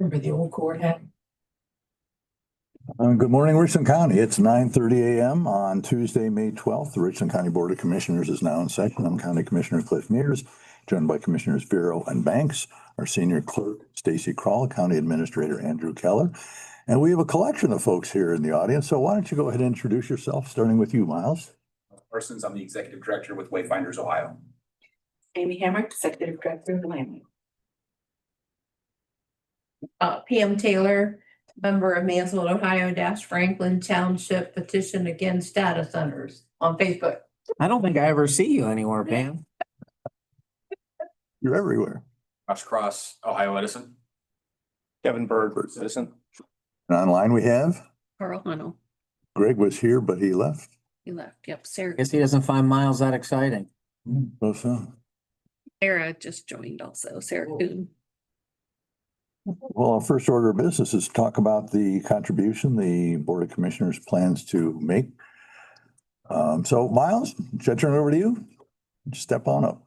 Remember the old court had? Good morning, Richland County. It's 9:30 a.m. on Tuesday, May 12th. The Richland County Board of Commissioners is now in session. I'm County Commissioner Cliff Mears, joined by Commissioners Vero and Banks, our Senior Clerk, Stacy Kroll, County Administrator Andrew Keller. And we have a collection of folks here in the audience. So why don't you go ahead and introduce yourself, starting with you, Miles. Parsons, I'm the Executive Director with Wayfinders Ohio. Amy Hamrick, Executive Director of the Land. PM Taylor, member of Mansfield, Ohio Franklin Township petition against data centers on Facebook. I don't think I ever see you anywhere, Pam. You're everywhere. Josh Cross, Ohio Edison. Kevin Bird, citizen. And online we have Carl Hunnell, Greg was here, but he left. he left. Yep, Sarah, Guess he doesn't find Miles that exciting. So, Sarah just joined also, Sarah Coon. well, our first order of business is to talk about the contribution the Board of Commissioners plans to make. So Miles, should I turn it over to you? Just step on up.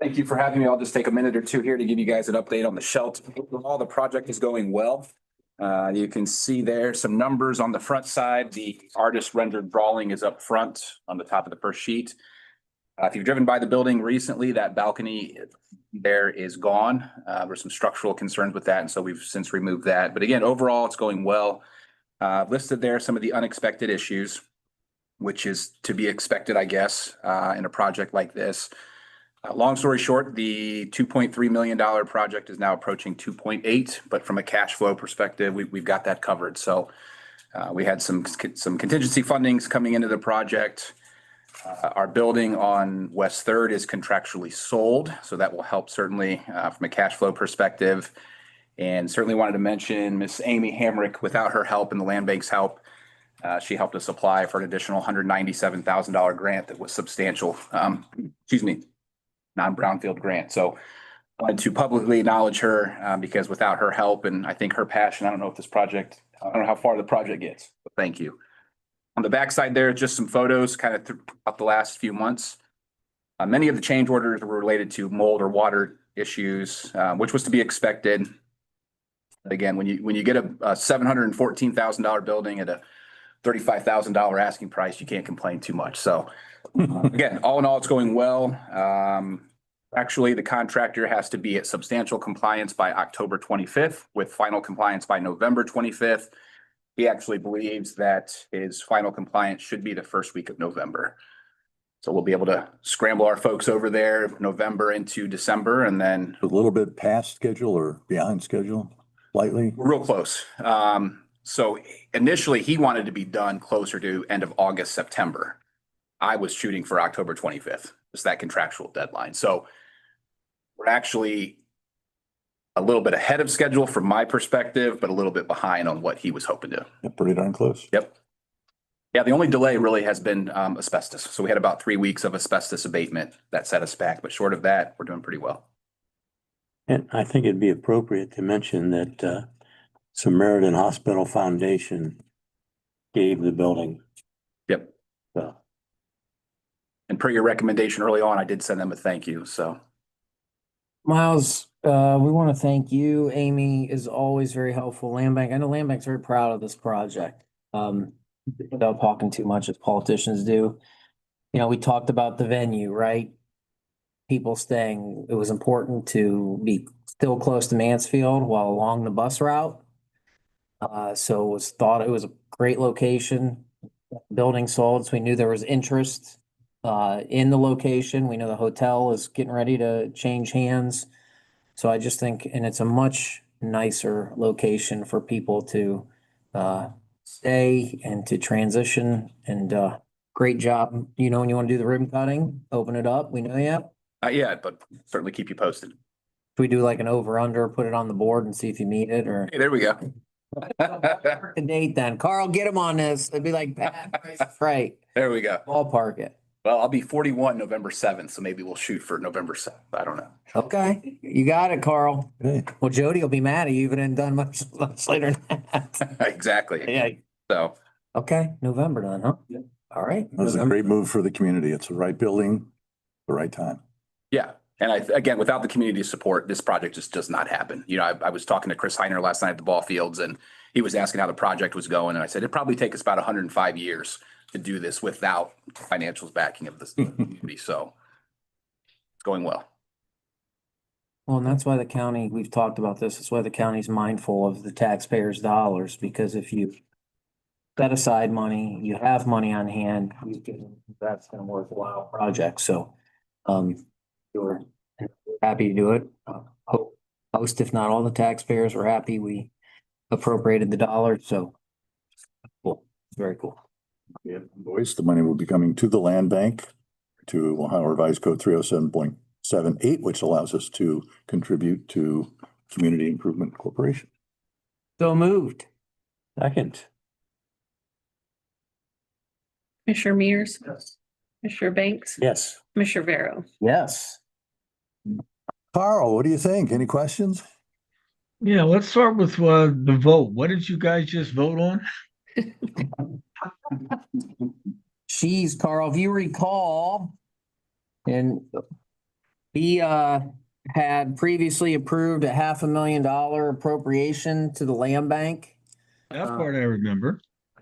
Thank you for having me. I'll just take a minute or two here to give you guys an update on the shelter. Overall, the project is going well. You can see there some numbers on the front side. The artist rendered drawing is up front on the top of the first sheet. If you've driven by the building recently, that balcony there is gone. There's some structural concerns with that, and so we've since removed that. But again, overall, it's going well. Listed there some of the unexpected issues, which is to be expected, I guess, in a project like this. Long story short, the $2.3 million project is now approaching 2.8, but from a cash flow perspective, we've got that covered. So we had some contingency fundings coming into the project. Our building on West 3rd is contractually sold, so that will help certainly from a cash flow perspective. And certainly wanted to mention Miss Amy Hamrick. Without her help and the land bank's help, she helped us apply for an additional $197,000 grant that was substantial. Non-brownfield grant. So I wanted to publicly acknowledge her because without her help and I think her passion, I don't know how far the project gets, but thank you. On the backside there, just some photos kind of throughout the last few months. Many of the change orders were related to mold or water issues, which was to be expected. Again, when you get a $714,000 building at a $35,000 asking price, you can't complain too much. So again, all in all, it's going well. Actually, the contractor has to be at substantial compliance by October 25th with final compliance by November 25th. He actually believes that his final compliance should be the first week of November. So we'll be able to scramble our folks over there November into December and then A little bit past schedule or behind schedule, slightly. we're real close. So initially he wanted to be done closer to end of August, September. I was shooting for October 25th. It's that contractual deadline. So we're actually a little bit ahead of schedule from my perspective, but a little bit behind on what he was hoping to. Yeah, pretty darn close. Yep. Yeah, the only delay really has been asbestos. So we had about 3 weeks of asbestos abatement that set us back, but short of that, we're doing pretty well. And I think it'd be appropriate to mention that Samaritan Hospital Foundation gave the building. Yep. So And per your recommendation early on, I did send them a thank you. So Miles, we want to thank you. Amy is always very helpful. Land Bank, I know Land Bank's very proud of this project. Without talking too much as politicians do. You know, we talked about the venue, right? People staying, it was important to be still close to Mansfield while along the bus route. So it was a great location. Building sold, so we knew there was interest in the location. We know the hotel is getting ready to change hands. So I just think, and it's a much nicer location for people to stay and to transition, and great job. You know, when you want to do the ribbon cutting, open it up. We know you. not yet, but certainly keep you posted. Should we do like an over under, put it on the board and see if you meet it, or Hey, there we go. the date then? Carl, get him on this. It'd be like, right, There we go. ballpark it. Well, I'll be 41 November 7th, so maybe we'll shoot for November 7th. I don't know. Okay, you got it, Carl. Okay. Well, Jody will be mad at you even done much later than that. Exactly. Yeah, So Okay, November then, huh? Yeah. All right. That was a great move for the community. It's the right building, the right time. Yeah. And again, without the community support, this project just does not happen. You know, I was talking to Chris Heiner last night at the ball fields and he was asking how the project was going. And I said, it'd probably take us about 105 years to do this without financials backing of the community. So it's going well. Well, and that's why the county, we've talked about this, that's why the county's mindful of the taxpayers' dollars, because if you set aside money, you have money on hand, that's gonna worthwhile project, so, we're happy to do it. Hope most, if not all the taxpayers were happy we appropriated the dollars, so cool, very cool. Yeah, boys, the money will be coming to the land bank to Ohio Revised Code 307.78, which allows us to contribute to Community Improvement Corporation. So moved. Second. Commissioner Mears, Commissioner Banks, Yes. Commissioner Vero. Yes. Carl, what do you think? Any questions? Yeah, let's start with the vote. What did you guys just vote on? She's Carl, if you recall, and we had previously approved a $500,000 appropriation to the land bank. That part I remember.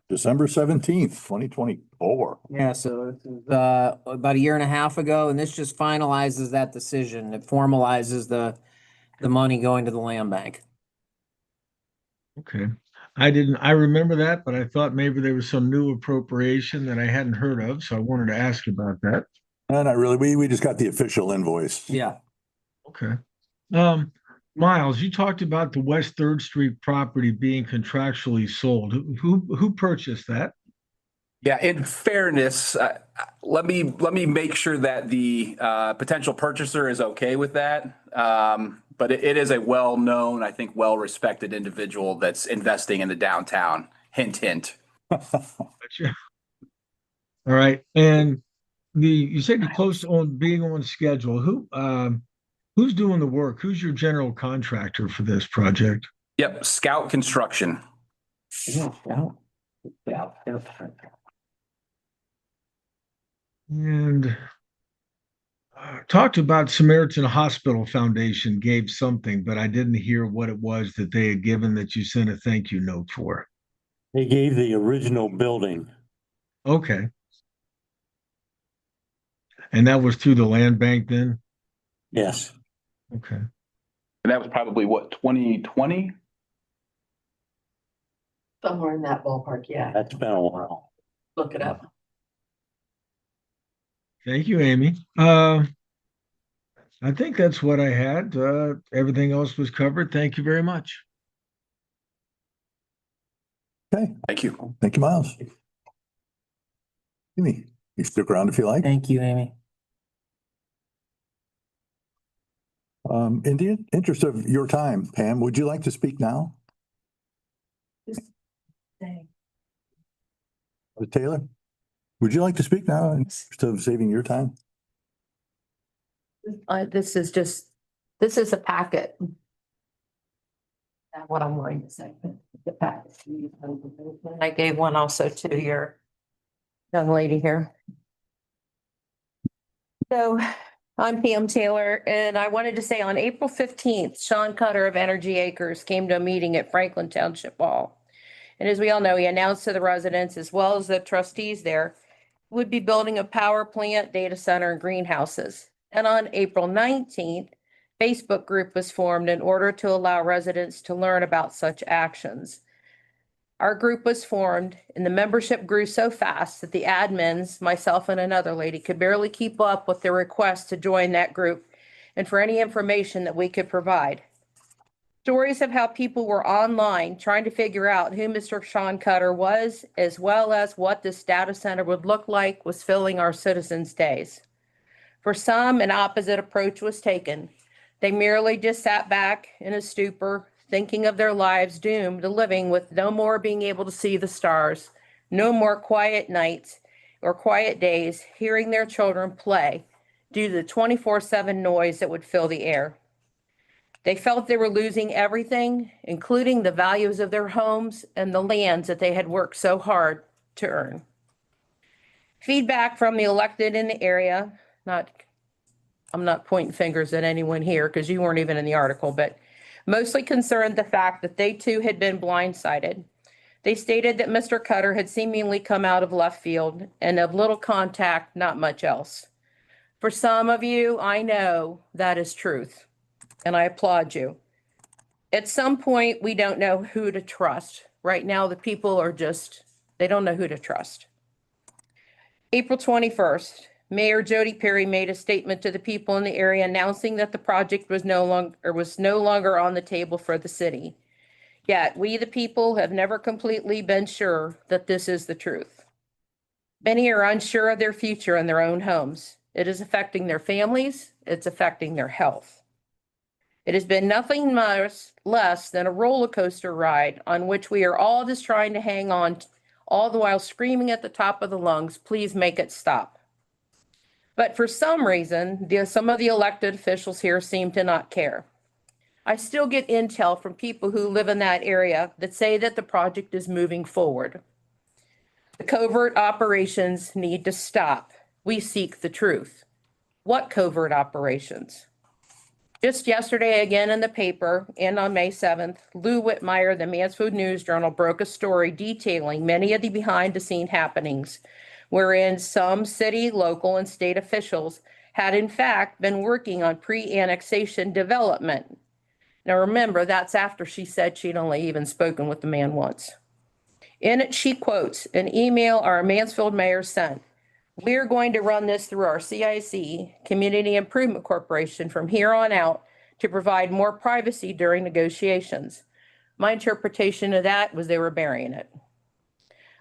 December 17th, 2024. Yeah, so this is about a year and a half ago, and this just finalizes that decision. It formalizes the money going to the land bank. Okay. I remember that, but I thought maybe there was some new appropriation that I hadn't heard of, so I wanted to ask about that. Not really. We just got the official invoice. Yeah. Okay. Miles, you talked about the West Third Street property being contractually sold. Who purchased that? Yeah, in fairness, let me make sure that the potential purchaser is okay with that. But it is a well-known, I think, well-respected individual that's investing in the downtown. Hint, hint. Gotcha. All right. And you said you're close on being on schedule. Who's doing the work? Who's your general contractor for this project? Yep, Scout Construction. And talked about Samaritan Hospital Foundation gave something, but I didn't hear what it was that they had given that you sent a thank you note for. They gave the original building. Okay. And that was through the land bank then? Yes. Okay. And that was probably what, 2020? Somewhere in that ballpark, yeah. That's been a while. Look it up. Thank you, Amy. I think that's what I had. Everything else was covered. Thank you very much. Okay, Thank you. thank you, Miles. Amy, you stick around if you like. Thank you, Amy. In the interest of your time, Pam, would you like to speak now? Taylor, would you like to speak now in interest of saving your time? This is a packet. That's what I'm going to say, the packet. I gave one also to your young lady here. So I'm Pam Taylor, and I wanted to say on April 15th, Sean Cutter of Energy Acres came to a meeting at Franklin Township Hall. And as we all know, he announced to the residents as well as the trustees there, would be building a power plant, data center, and greenhouses. And on April 19th, Facebook group was formed in order to allow residents to learn about such actions. Our group was formed and the membership grew so fast that the admins, myself and another lady, could barely keep up with the request to join that group and for any information that we could provide. Stories of how people were online trying to figure out who Mr. Sean Cutter was, as well as what this data center would look like, was filling our citizens' days. For some, an opposite approach was taken. They merely just sat back in a stupor, thinking of their lives doomed to living with no more being able to see the stars, no more quiet nights or quiet days, hearing their children play due to the 24/7 noise that would fill the air. They felt they were losing everything, including the values of their homes and the lands that they had worked so hard to earn. Feedback from the elected in the area, I'm not pointing fingers at anyone here because you weren't even in the article, but mostly concerned the fact that they too had been blindsided. They stated that Mr. Cutter had seemingly come out of left field and of little contact, not much else. For some of you, I know that is truth, and I applaud you. At some point, we don't know who to trust. Right now, the people are they don't know who to trust. April 21st, Mayor Jody Perry made a statement to the people in the area announcing that the project was no longer on the table for the city. Yet, we the people have never completely been sure that this is the truth. Many are unsure of their future in their own homes. It is affecting their families. It's affecting their health. It has been nothing less than a roller coaster ride on which we are all just trying to hang on, all the while screaming at the top of the lungs, please make it stop. But for some reason, some of the elected officials here seem to not care. I still get intel from people who live in that area that say that the project is moving forward. The covert operations need to stop. We seek the truth. What covert operations? Just yesterday, again in the paper, and on May 7th, Lou Whitmire, the Mansfield News Journal, broke a story detailing many of the behind-the-scene happenings, wherein some city, local, and state officials had in fact been working on pre-annexation development. Now remember, that's after she said she'd only even spoken with the man once. In it, she quotes an email our Mansfield mayor sent. We're going to run this through our CIC, Community Improvement Corporation, from here on out to provide more privacy during negotiations. My interpretation of that was they were burying it.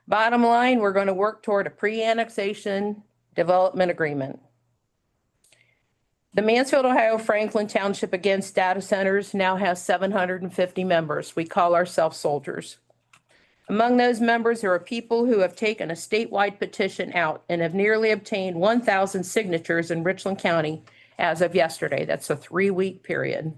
Bottom line, we're going to work toward a pre-annexation development agreement. The Mansfield, Ohio Franklin Township Against Data Centers now has 750 members. We call ourselves soldiers. Among those members, there are people who have taken a statewide petition out and have nearly obtained 1,000 signatures in Richland County as of yesterday. That's a 3-week period.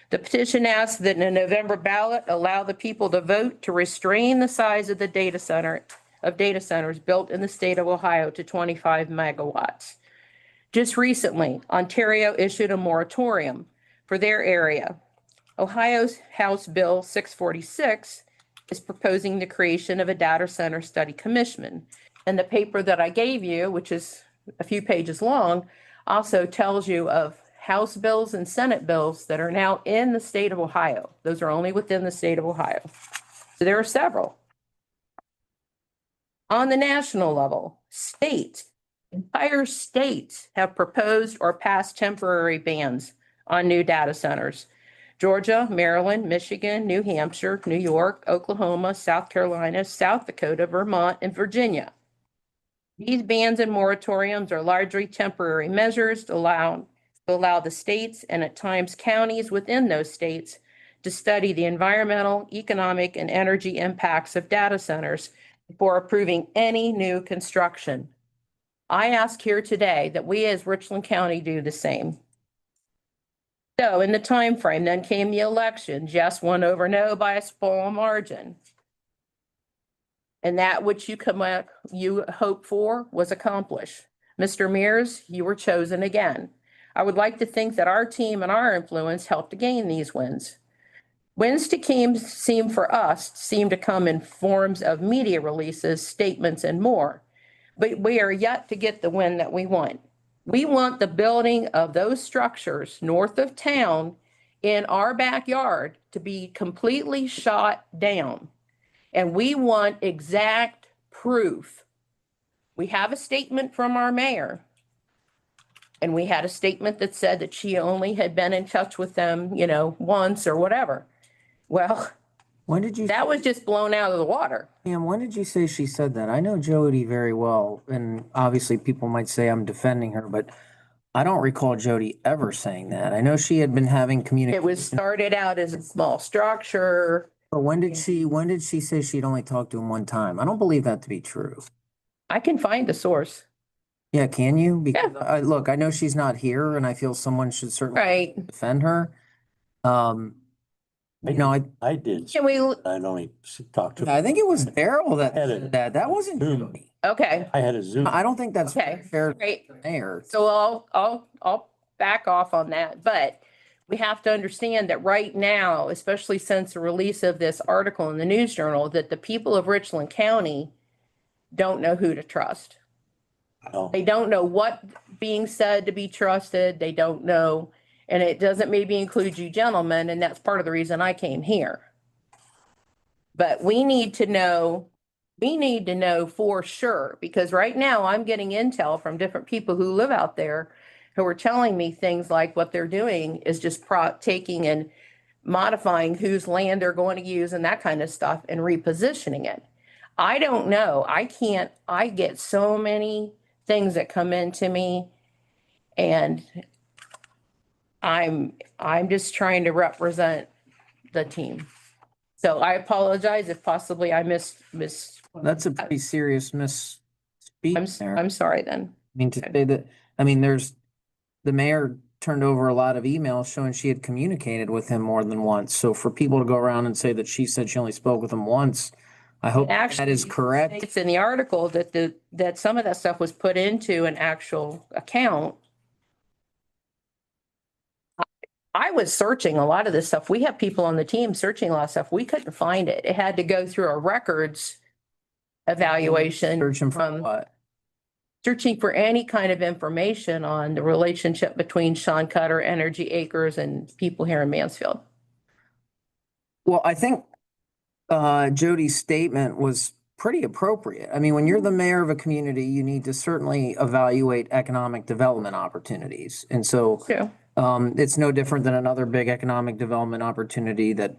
The petition asks that in a November ballot, allow the people to vote to restrain the size of the data centers built in the state of Ohio to 25 megawatts. Just recently, Ontario issued a moratorium for their area. Ohio's House Bill 646 is proposing the creation of a data center study commission. And the paper that I gave you, which is a few pages long, also tells you of House bills and Senate bills that are now in the state of Ohio. Those are only within the state of Ohio. So there are several. On the national level, entire states have proposed or passed temporary bans on new data centers. Georgia, Maryland, Michigan, New Hampshire, New York, Oklahoma, South Carolina, South Dakota, Vermont, and Virginia. These bans and moratoriums are largely temporary measures to allow the states and at times counties within those states to study the environmental, economic, and energy impacts of data centers before approving any new construction. I ask here today that we as Richland County do the same. So in the time frame, then came the election. Yes won over no by a small margin. And that which you hoped for was accomplished. Mr. Mears, you were chosen again. I would like to think that our team and our influence helped to gain these wins. Wins seem to come in forms of media releases, statements, and more. But we are yet to get the win that we want. We want the building of those structures north of town in our backyard to be completely shot down. And we want exact proof. We have a statement from our mayor. And we had a statement that said that she only had been in touch with them, once or whatever. Well, that was just blown out of the water. Pam, when did you say she said that? I know Jody very well, and obviously people might say I'm defending her, but I don't recall Jody ever saying that. I know she had been having communication. It was started out as a small structure. But when did she say she'd only talked to him one time? I don't believe that to be true. I can find the source. Yeah, can you? Because look, I know she's not here, and I feel someone should certainly Right. defend her. No, I did. Can we, I'd only talked to. I think it was Daryl that Had it. said that. That wasn't Zoom. Jody. okay, I had a Zoom. I don't think that's Okay, fair to great. the mayor. So I'll back off on that, but we have to understand that right now, especially since the release of this article in the News Journal, that the people of Richland County don't know who to trust. No. They don't know what being said to be trusted. They don't know, and it doesn't maybe include you gentlemen, and that's part of the reason I came here. But we need to know for sure, because right now I'm getting intel from different people who live out there who are telling me things like what they're doing is just taking and modifying whose land they're going to use and that kind of stuff and repositioning it. I don't know. I get so many things that come into me, and I'm just trying to represent the team. So I apologize if possibly I miss. That's a pretty serious misspeak there. I'm sorry then. I mean, to say that, I mean, the mayor turned over a lot of emails showing she had communicated with him more than once. So for people to go around and say that she said she only spoke with him once, I hope that is correct. It's in the article that some of that stuff was put into an actual account. I was searching a lot of this stuff. We have people on the team searching a lot of stuff. We couldn't find it. It had to go through a records evaluation Searching for from what? searching for any kind of information on the relationship between Sean Cutter, Energy Acres, and people here in Mansfield. Well, I think Jody's statement was pretty appropriate. I mean, when you're the mayor of a community, you need to certainly evaluate economic development opportunities. And so Yeah. it's no different than another big economic development opportunity that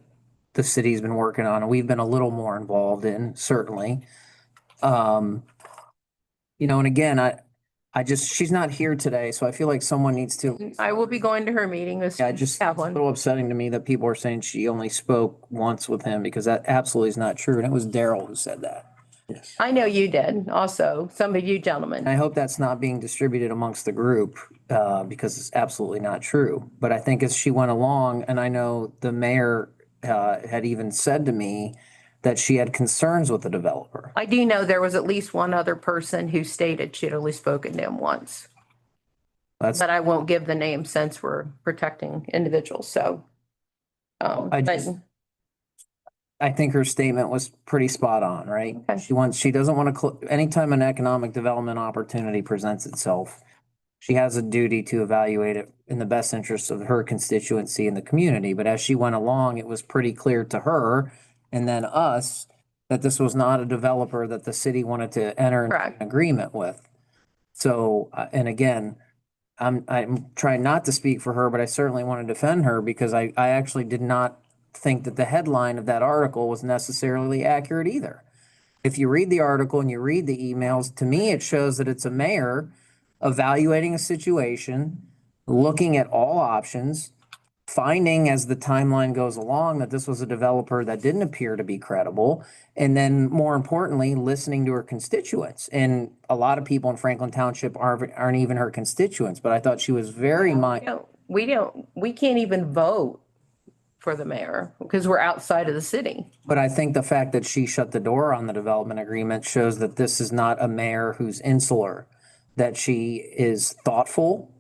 the city's been working on and we've been a little more involved in, certainly. You know, and again, she's not here today, so I feel like someone needs to. I will be going to her meeting. Yeah, just have it's a one. little upsetting to me that people are saying she only spoke once with him because that absolutely is not true. And it was Daryl who said that. Yes. I know you did also, some of you And gentlemen. I hope that's not being distributed amongst the group, because it's absolutely not true. But I think as she went along, and I know the mayor, had even said to me that she had concerns with the developer. I do know there was at least one other person who stated she'd only spoken to him once, That's, but I won't give the name since we're protecting individuals, so. I But just- I think her statement was pretty spot on, right? Okay. She doesn't want to, anytime an economic development opportunity presents itself, she has a duty to evaluate it in the best interest of her constituency and the community. But as she went along, it was pretty clear to her and then us that this was not a developer that the city wanted to enter into Correct. an agreement with. So, and again, I'm trying not to speak for her, but I certainly want to defend her because I actually did not think that the headline of that article was necessarily accurate either. If you read the article and you read the emails, to me, it shows that it's a mayor evaluating a situation, looking at all options, finding as the timeline goes along that this was a developer that didn't appear to be credible, and then more importantly, listening to her constituents. And a lot of people in Franklin Township aren't even her constituents, but I thought she was very mindful. we can't even vote for the mayor because we're outside of the city. But I think the fact that she shut the door on the development agreement shows that this is not a mayor who's insular, that she is thoughtful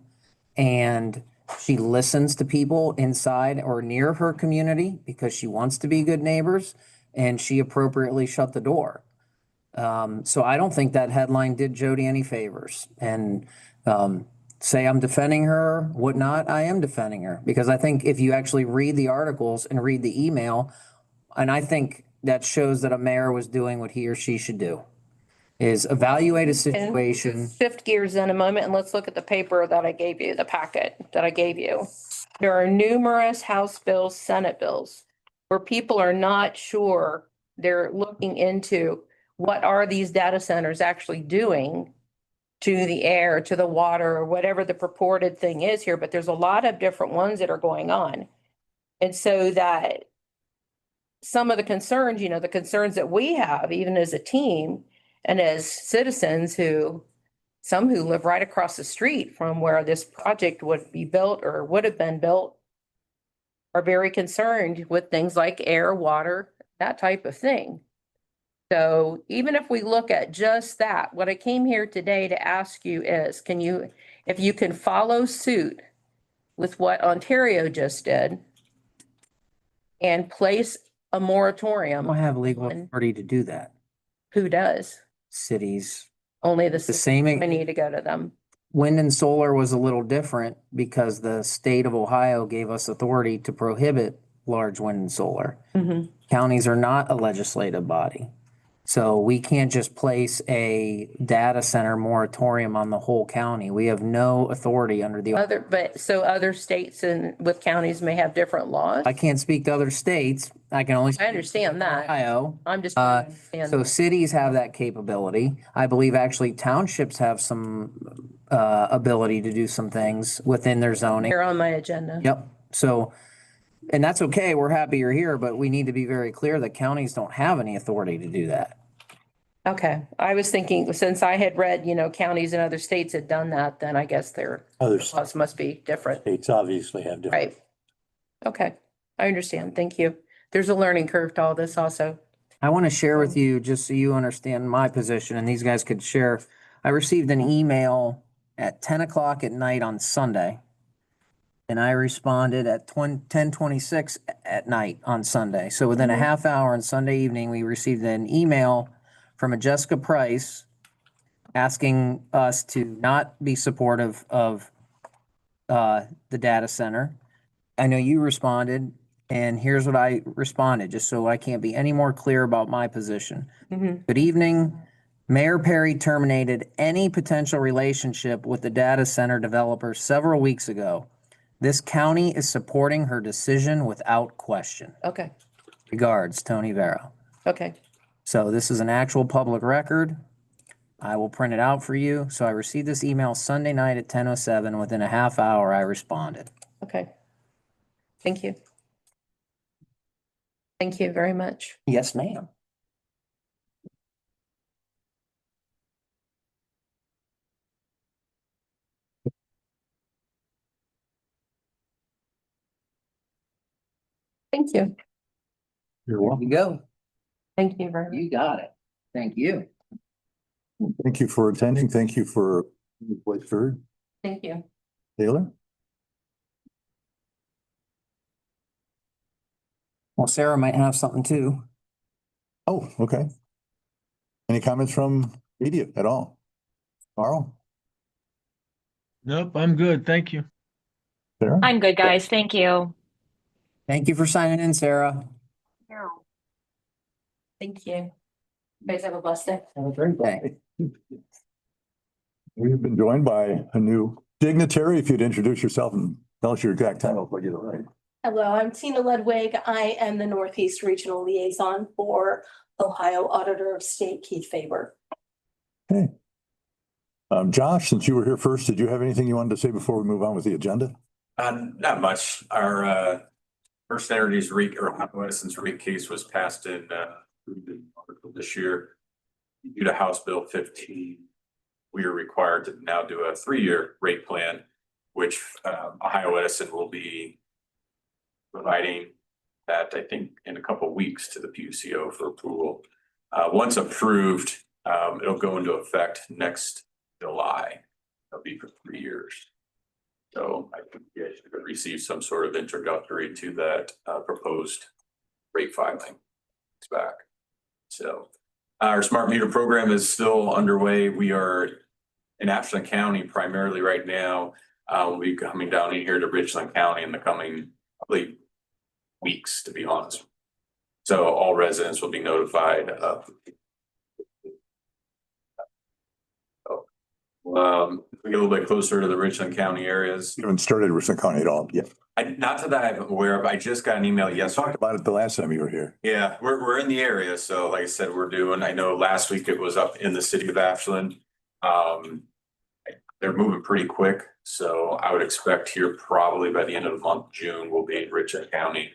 and she listens to people inside or near her community because she wants to be good neighbors, and she appropriately shut the door. So I don't think that headline did Jody any favors. And say I'm defending her, whatnot, I am defending her because I think if you actually read the articles and read the email, and I think that shows that a mayor was doing what he or she should do, is evaluate a situation. Shift gears in a moment and let's look at the paper that I gave you, the packet that I gave you. There are numerous House bills, Senate bills, where people are not sure. They're looking into what are these data centers actually doing to the air, to the water, or whatever the purported thing is here, but there's a lot of different ones that are going on. And so that some of the concerns, the concerns that we have, even as a team and as citizens some who live right across the street from where this project would be built or would have been built, are very concerned with things like air, water, that type of thing. So even if we look at just that, what I came here today to ask you is, if you can follow suit with what Ontario just did and place a I don't moratorium, have legal One. authority to do that. who does? Cities, Only the the city. same. I need to go to them. Wind and solar was a little different because the state of Ohio gave us authority to prohibit large wind and solar. Mhm. Counties are not a legislative body. So we can't just place a data center moratorium on the whole county. We have no authority under the, Other states and with counties may have different laws. I can't speak to other states. I can only. I understand that. Ohio. I'm just trying to understand. So cities have that capability. I believe actually townships have some ability to do some things within their zoning. They're on my agenda. Yep. So, and that's okay. We're happy you're here, but we need to be very clear that counties don't have any authority to do that. Okay, I was thinking, since I had read, counties in other states had done that, then I guess their Other laws must be different, states obviously have different. right? Okay, I understand. Thank you. There's a learning curve to all this also. I want to share with you, just so you understand my position and these guys could share. I received an email at 10 o'clock at night on Sunday. And I responded at 10:26 at night on Sunday. So within a half hour on Sunday evening, we received an email from a Jessica Price asking us to not be supportive of the data center. I know you responded, and here's what I responded, just so I can't be any more clear about my position. Mhm. Good evening. Mayor Perry terminated any potential relationship with the data center developer several weeks ago. This county is supporting her decision without question. Okay, Regards, Tony Vero. okay, So this is an actual public record. I will print it out for you. So I received this email Sunday night at 10:07. Within a half hour, I responded. okay. Thank you. Thank you very much. Yes, ma'am. Thank you. You're There welcome. you go. Thank you very much. You got it. Thank you. Thank you for attending. Thank you for Blake Third. Thank you. Taylor? Well, Sarah might have something too. Oh, okay. Any comments from media at all? Carl? Nope, I'm good. Thank you. Sarah? I'm good, guys. Thank you. Thank you for signing in, Sarah. Thank you. You guys have a blessed day. Have a great day. We've been joined by a new dignitary. If you'd introduce yourself and tell us your exact title, if I get it right. Hello, I'm Tina Ludwig. I am the Northeast Regional Liaison for Ohio Auditor of State Keith Faber. Okay. Josh, since you were here first, did you have anything you wanted to say before we move on with the agenda? Not much. Our first entity's rate or license rate case was passed in this year. Due to House Bill 15, we are required to now do a 3-year rate plan, which Ohio Edison will be providing that, I think, in a couple of weeks to the PUCO for approval. Once approved, it'll go into effect next July. It'll be for 3 years. So I think you guys could receive some sort of introductory to that proposed rate filing. It's back. So our smart meter program is still underway. We are in Ashland County primarily right now. We'll be coming down in here to Richland County in the coming probably weeks, to be honest. So all residents will be notified of. We get a little bit closer to the Richland County areas. You haven't started Richland County at all yet. Not that I'm aware of. I just got an email yesterday. Talked about it the last time you were here. Yeah, we're in the area. So like I said, we're doing, I know last week it was up in the city of Ashland. They're moving pretty quick. So I would expect here probably by the end of the month, June, we'll be in Richland County.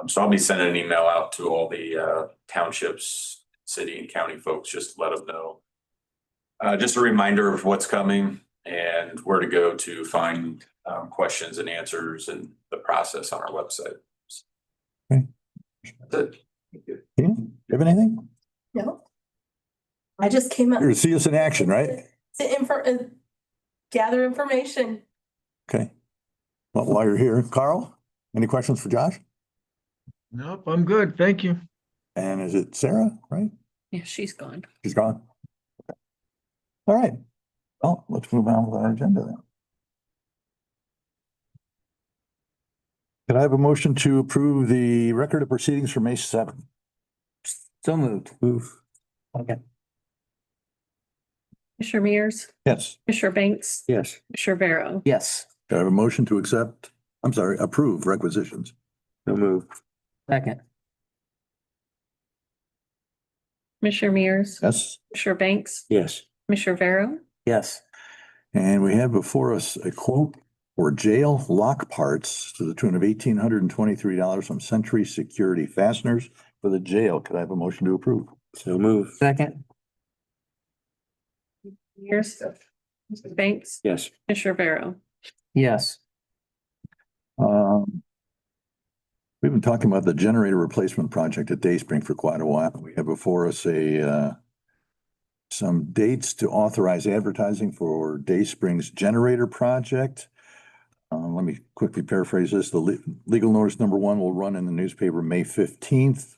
So I'll be sending an email out to all the townships, city and county folks, just to let them know. Just a reminder of what's coming and where to go to find questions and answers and the process on our website. Okay. That's it. Do you have anything? No. I just came up. Here to see us in action, right? Gather information. Okay. Well, while you're here, Carl, any questions for Josh? Nope, I'm good. Thank you. And is it Sarah, right? Yeah, she's gone. She's gone. Okay. All right. Well, let's move on with our agenda then. Can I have a motion to approve the record of proceedings for May 7th? So moved. Move. Okay. Commissioner Mears, Yes. Commissioner Banks, Yes. Commissioner Barrow. Yes. Can I have a motion to approve requisitions? So move. Second. Commissioner Mears, Yes. Commissioner Banks, Yes. Commissioner Barrow. Yes. And we have before us a quote for jail lock parts to the tune of $1,823 from Century Security Fasteners for the jail. Could I have a motion to approve? So move. Second. Mears, Commissioner Banks, Yes. Commissioner Barrow. Yes. We've been talking about the generator replacement project at Dayspring for quite a while. We have before us some dates to authorize advertising for Dayspring's generator project. Let me quickly paraphrase this. The legal notice number 1 will run in the newspaper May 15th.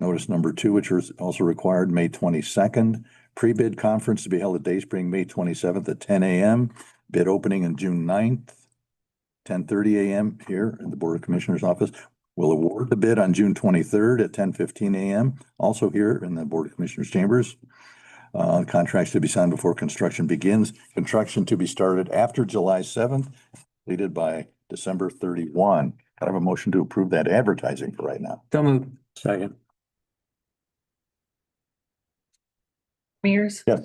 Notice number 2, which is also required, May 22nd. Pre-bid conference to be held at Dayspring, May 27th at 10 a.m. Bid opening on June 9th, 10:30 a.m. here in the Board of Commissioners office. We'll award the bid on June 23rd at 10:15 a.m. Also here in the Board of Commissioners chambers. Contracts to be signed before construction begins. Construction to be started after July 7th, completed by December 31. I have a motion to approve that advertising for right now. So moved. Second. Mears. Yes.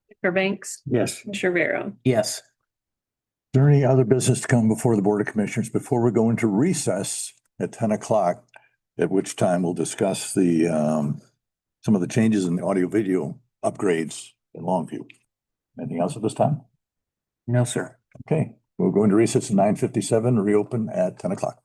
Commissioner Banks, Yes. Commissioner Barrow. Yes. Is there any other business to come before the Board of Commissioners before we go into recess at 10 o'clock, at which time we'll discuss the some of the changes in the audio video upgrades in Longview. Anything else at this time? No, sir. Okay, we'll go into recess at 9:57, reopen at 10 o'clock.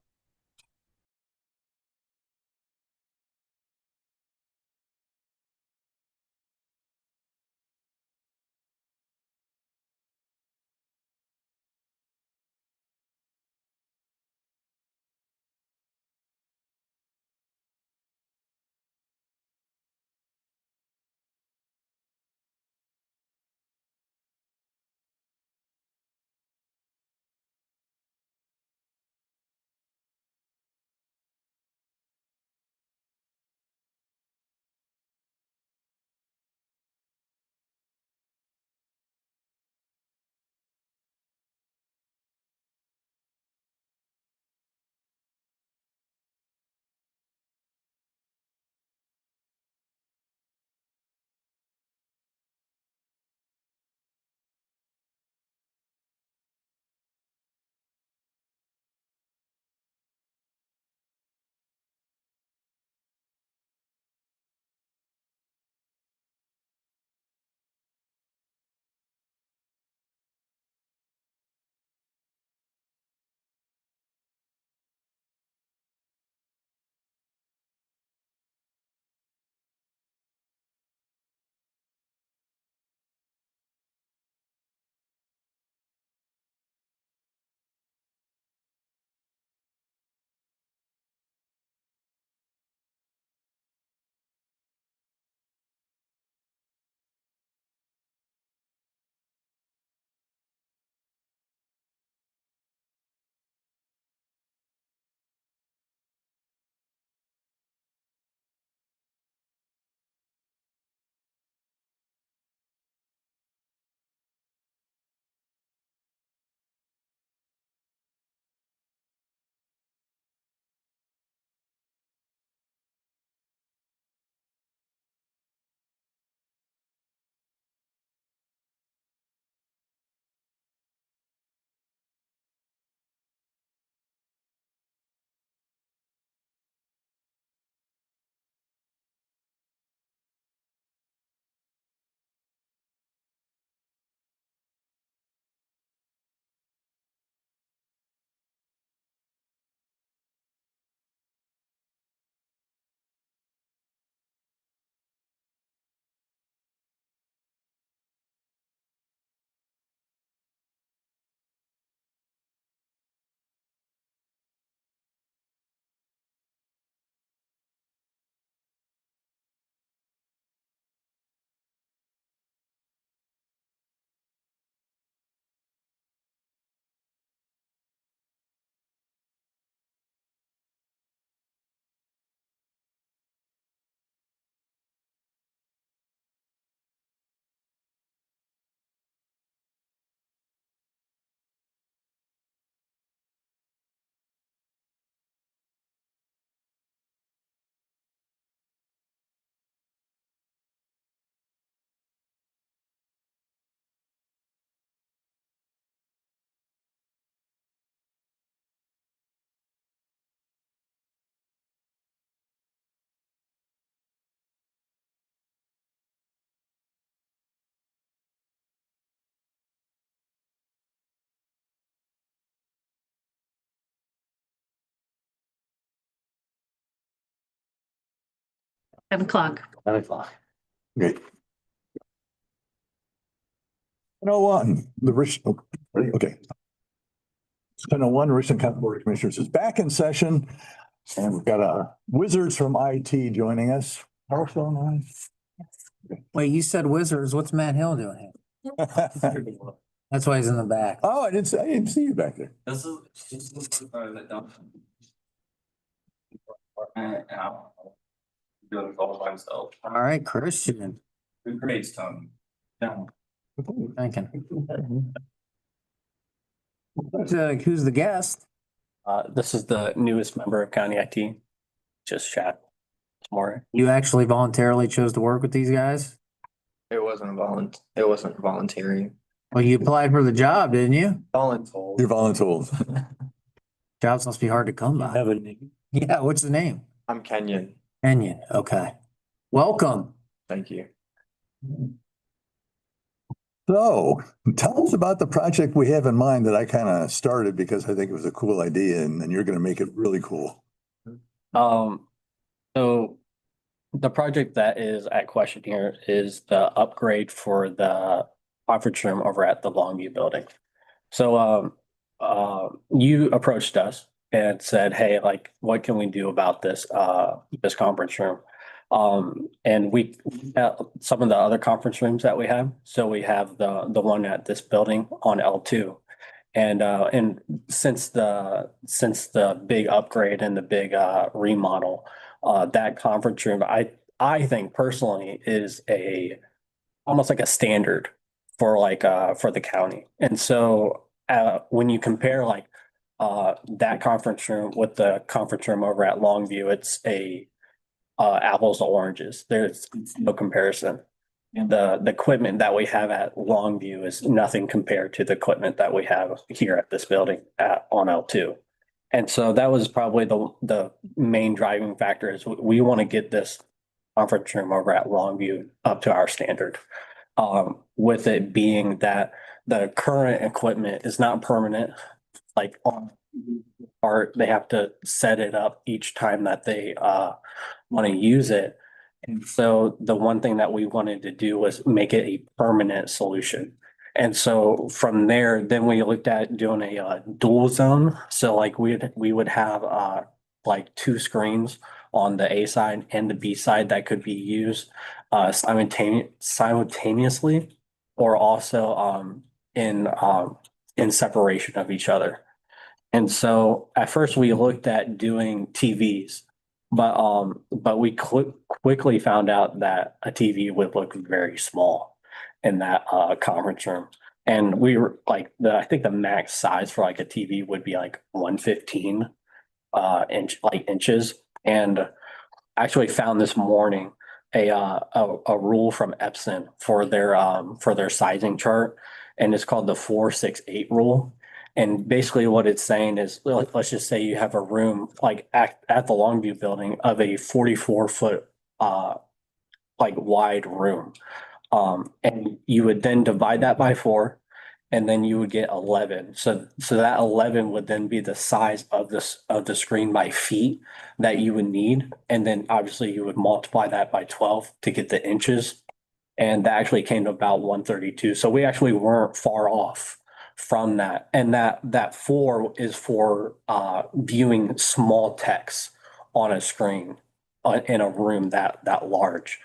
7 o'clock. 9 o'clock. Great. 10:01, the Rich, oh, ready? Okay. 10:01, Richland County Board of Commissioners is back in session. And we've got wizards from IT joining us. Telephone line. Wait, you said wizards. What's Matt Hill doing here? That's why he's in the back. Oh, I didn't see you back there. This is the dump. Doing it all by himself. All right, Christian. Who creates Tony? No. Thinking. Who's the guest? This is the newest member of county IT, just chat tomorrow. You actually voluntarily chose to work with these guys? It wasn't voluntary. Well, you applied for the job, didn't you? Voluntold. You're voluntold. Jobs must be hard to come by. Have a name. Yeah, what's the name? I'm Kenyon. Kenyon, okay. Welcome. Thank you. So tell us about the project we have in mind that I kind of started because I think it was a cool idea and you're going to make it really cool. So the project that is at question here is the upgrade for the conference room over at the Longview building. So you approached us and said, hey, like, what can we do about this conference room? And we some of the other conference rooms that we have. So we have the one at this building on L2. And since the big upgrade and the big remodel, that conference room, I think personally is almost like a standard for for the county. And so when you compare that conference room with the conference room over at Longview, it's apples to oranges. There's no comparison. The equipment that we have at Longview is nothing compared to the equipment that we have here at this building on L2. And so that was probably the main driving factor is we want to get this conference room over at Longview up to our standard. With it being that the current equipment is not permanent, like on art, they have to set it up each time that they want to use it. And so the one thing that we wanted to do was make it a permanent solution. And so from there, then we looked at doing a dual zone. So we would have two screens on the A side and the B side that could be used simultaneously, or also in separation of each other. And so at first we looked at doing TVs, but we quickly found out that a TV would look very small in that conference room. And we were I think the max size for a TV would be 115 inches. And actually found this morning a rule from Epson for their sizing chart, and it's called the 468 rule. And basically what it's saying is, let's just say you have a room at the Longview building of a 44-foot wide room. And you would then divide that by 4, and then you would get 11. So that 11 would then be the size of the screen by feet that you would need. And then obviously you would multiply that by 12 to get the inches. And that actually came to about 132. So we actually weren't far off from that. And that 4 is for viewing small text on a screen in a room that large.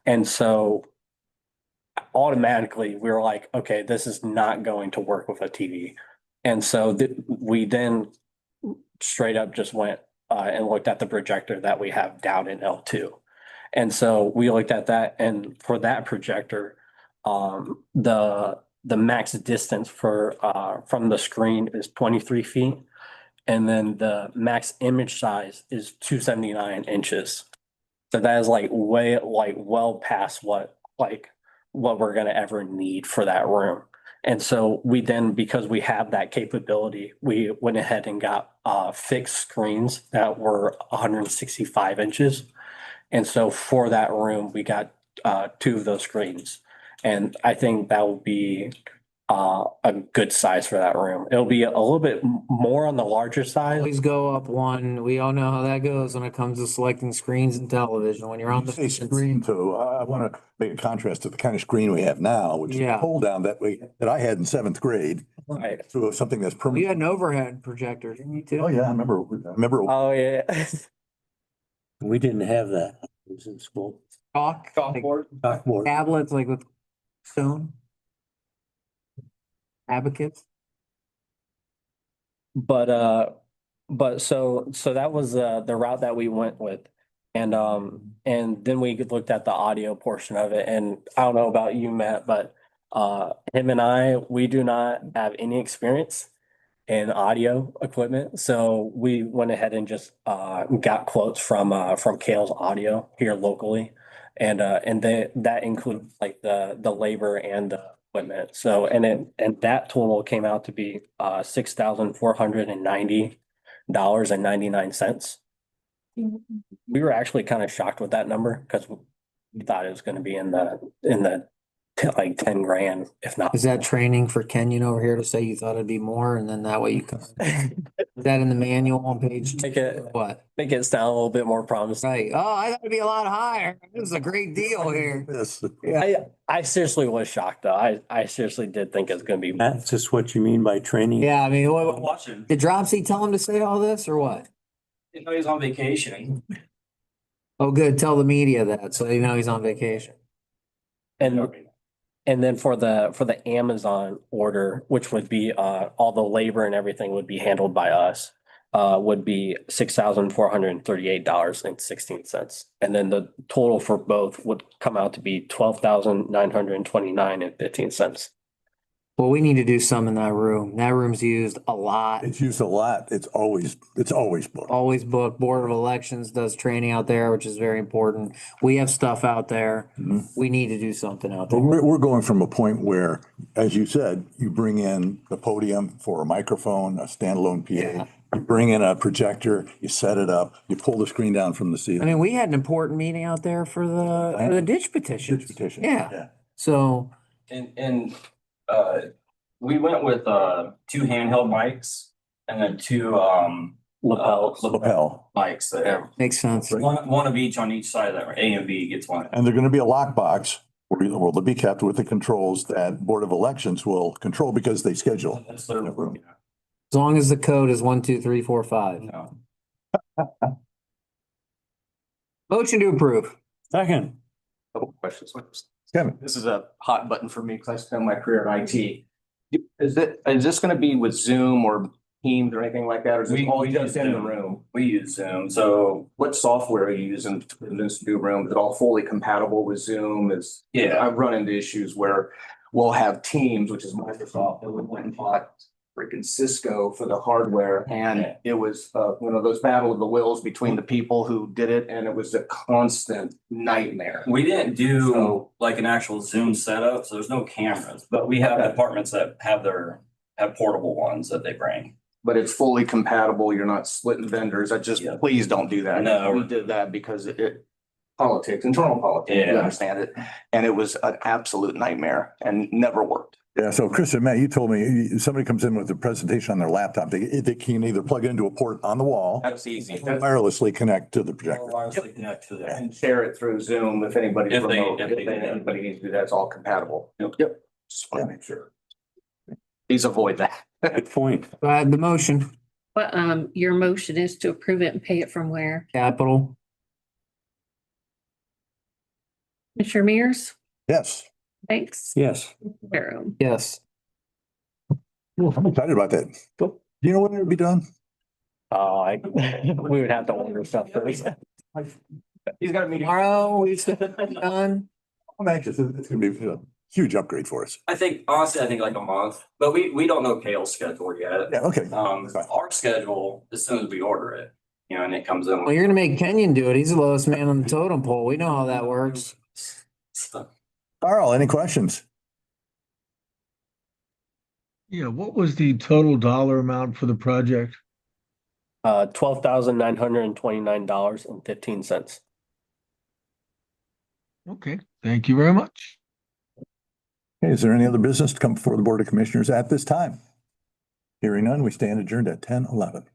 And so automatically we were like, okay, this is not going to work with a TV. And so we then straight up just went and looked at the projector that we have down in L2. And so we looked at that, and for that projector, the max distance from the screen is 23 feet. And then the max image size is 279 inches. So that is way well past what we're going to ever need for that room. And so we then, because we have that capability, we went ahead and got fixed screens that were 165 inches. And so for that room, we got 2 of those screens. And I think that will be a good size for that room. It'll be a little bit more on the larger side. Always go up one. We all know how that goes when it comes to selecting screens and television. When you're on the Say screen too, I want to make a contrast to the kind of screen we have now, which is a Yeah. pull down that I had in seventh grade. Right. So something that's You permanent. had an overhead projector, didn't you too? Oh, yeah, I remember. Oh, yeah. We didn't have that. It was in school. Chalkboard. Chalkboard. Tablets like with stone. Abacus. But so that was the route that we went with. And then we looked at the audio portion of it. And I don't know about you, Matt, but him and I, we do not have any experience in audio equipment. So we went ahead and just got quotes from Kale's Audio here locally. And that includes like the labor and the equipment. So and that total came out to be $6,490.99. We were actually kind of shocked with that number because we thought it was going to be in the like 10 grand, if not. Is that training for Kenyon over here to say you thought it'd be more and then that way you can? Is that in the manual on page? Make it What? make it sound a little bit more promising. Right. Oh, I thought it'd be a lot higher. This is a great deal here. Yes. I seriously was shocked though. I seriously did think it's going to be. That's just what you mean by training? Yeah, I mean, I'm watching. did Dropsy tell him to say all this or what? You know, he's on vacation. Oh, good. Tell the media that so they know he's on vacation. And then for the Amazon order, which would be all the labor and everything would be handled by us, would be $6,438.16. And then the total for both would come out to be $12,929.15. Well, we need to do some in that room. That room's used a lot. It's used a lot. It's always booked. Always booked. Board of Elections does training out there, which is very important. We have stuff out there. Mhm. We need to do something out But there. we're going from a point where, as you said, you bring in the podium for a microphone, a standalone PA. Yeah. You bring in a projector, you set it up, you pull the screen down from the I ceiling. mean, we had an important meeting out there for the ditch petition. Ditch petition. Yeah. So And we went with 2 handheld mics and then 2 Lapel. mics that have makes sense. one of each on each side of that, A and B gets one. And they're going to be a lockbox where they'll be kept with the controls that Board of Elections will control because they schedule. That's their room. As long as the code is 1, 2, 3, 4, 5. No. Motion to approve. Second. Couple questions. Kevin. This is a hot button for me because I spent my career in IT. Is this going to be with Zoom or Teams or anything like that? Or is it all just in the room? We use Zoom. So What software are you using in this new room? Is it all fully compatible with Zoom? yeah, I've run into issues where we'll have Teams, which is Microsoft, and we went and bought freaking Cisco for the hardware. And it was one of those battle of the wills between the people who did it. And it was a constant nightmare. we didn't do So- like an actual Zoom setup, so there's no cameras, but we have departments that have portable ones that they bring. But it's fully compatible. You're not splitting vendors. Yeah. Please don't do that. No. We did that because it politics, internal politics, you Yeah. understand it. And it was an absolute nightmare and never worked. Yeah, so Chris and Matt, you told me somebody comes in with a presentation on their laptop, they can either plug it into a port on the wall, That's easy. wirelessly connect to the projector. Wirelessly connect to that. And share it through Zoom if anybody's If they- remote. if they do that. Anybody needs to do that, it's all compatible. Yep. Just want to make sure. Please avoid that. Good point. Go ahead, the motion. But your motion is to approve it and pay it from where? Capital. Commissioner Mears, Yes. Banks, Yes. Pharaoh. Yes. I'm excited about that. Do you know when it'll be done? We would have to order stuff first. He's got a meeting. Tomorrow, we should be done. I'm anxious. It's going to be a huge upgrade for us. I think like a month, but we don't know Kale's schedule yet. Yeah, okay. Our schedule, as soon as we order it, and it comes in. Well, you're gonna make Kenyon do it. He's the lowest man on the totem pole. We know how that works. Carl, any questions? Yeah, what was the total dollar amount for the project? $12,929.15. Okay, thank you very much. Okay, is there any other business to come before the Board of Commissioners at this time? Hearing none, we stand adjourned at 10:11.